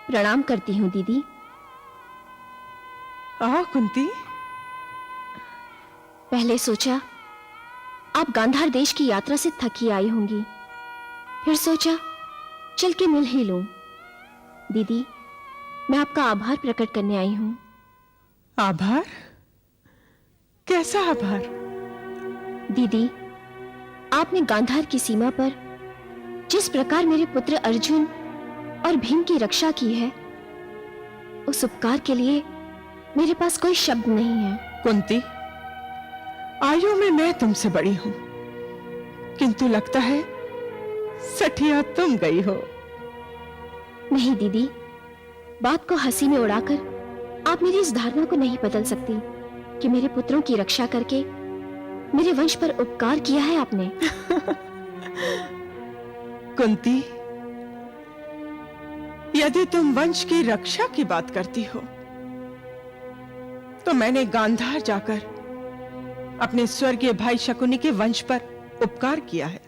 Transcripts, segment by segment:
प्रणाम करती हूँ दीदी। कुंती, पहले सोचा आप गांधार देश की यात्रा से थकी आई होंगी, फिर सोचा चल के मिल ही लूं। दीदी, मैं आपका आभार प्रकट करने आई हूं। आभार? कैसा आभार? दीदी, आपने गांधार की सीमा पर जिस प्रकार मेरे पुत्र अर्जुन और भीम की रक्षा की है, उस उपकार के लिए मेरे पास कोई शब्द नहीं है। कुंती, आयु में मैं तुमसे बड़ी हूं, किंतु लगता है सठिया तुम गई हो। नहीं दीदी, बात को हंसी में उड़ाकर आप मेरी इस धारणा को नहीं बदल सकती कि मेरे पुत्रों की रक्षा करके मेरे वंश पर उपकार किया है आपने। कुंती, यदि तुम वंश की रक्षा की बात करती हो, तो मैंने गांधार जाकर अपने स्वर्गीय भाई शकुनी के वंश पर उपकार किया है।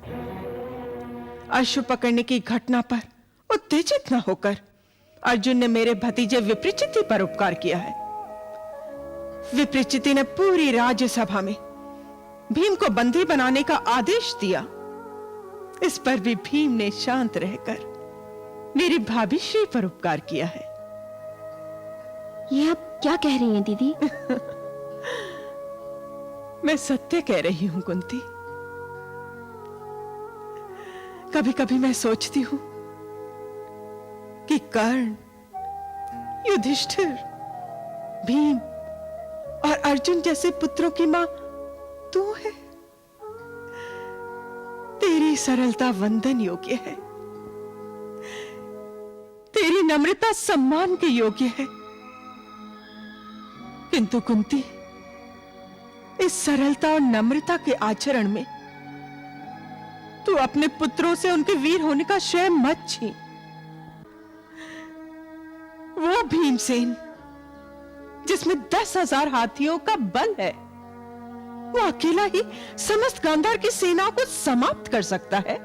अश्व पकड़ने की घटना पर उत्तेजित न होकर अर्जुन ने मेरे भतीजे विप्रचिति पर उपकार किया है। विप्रचिति ने पूरी राज्यसभा में भीम को बंदी बनाने का आदेश दिया। इस पर भी भीम ने शांत रहकर मेरी भाभी श्री पर उपकार किया है। ये आप क्या कह रही हैं दीदी? मैं सत्य कह रही हूं कुंती। कभी कभी मैं सोचती हूं कि कर्ण, युधिष्ठिर, भीम और अर्जुन जैसे पुत्रों की मां तू है। तेरी सरलता वंदन योग्य है, तेरी नम्रता सम्मान के योग्य है। किंतु कुंती, इस सरलता और नम्रता के आचरण में तू अपने पुत्रों से उनके वीर होने का श्रेय मत छीन। वो भीमसेन जिसमें 10,000 हाथियों का बल है, वो अकेला ही समस्त गांधार की सेना को समाप्त कर सकता है।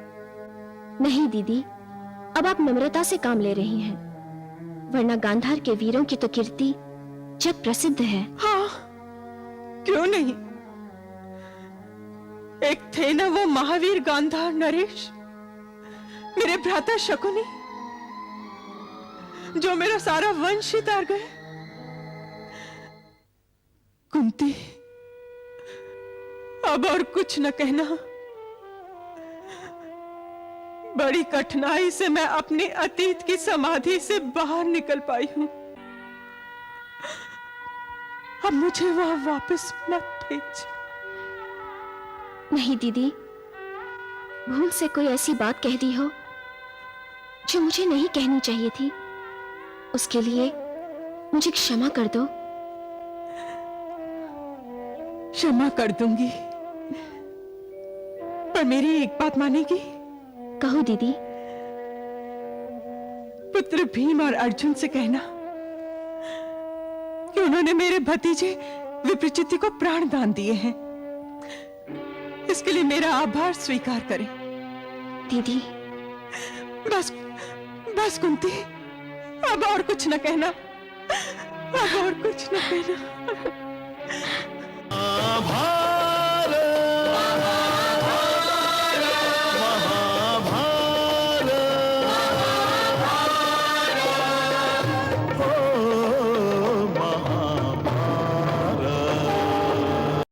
नहीं दीदी, अब आप नम्रता से काम ले रही हैं, वरना गांधार के वीरों की तो कीर्ति जग प्रसिद्ध है। हाँ, क्यों नहीं। एक थे ना वो महावीर गांधार नरेश, मेरे भ्राता शकुनी, जो मेरा सारा वंश ही तार गए। कुंती, अब और कुछ न कहना। बड़ी कठिनाई से मैं अपने अतीत की समाधि से बाहर निकल पाई हूं। अब मुझे वहां वापस मत भेज। नहीं दीदी, भूल से कोई ऐसी बात कह दी हो जो मुझे नहीं कहनी चाहिए थी, उसके लिए मुझे क्षमा कर दो। क्षमा कर दूंगी, पर मेरी एक बात मानेगी? कहो दीदी। पुत्र भीम और अर्जुन से कहना कि उन्होंने मेरे भतीजे विप्रचिति को प्राण दान दिए हैं। इसके लिए मेरा आभार स्वीकार करें। दीदी, बस बस कुंती, अब और कुछ न कहना, अब और कुछ न कहना।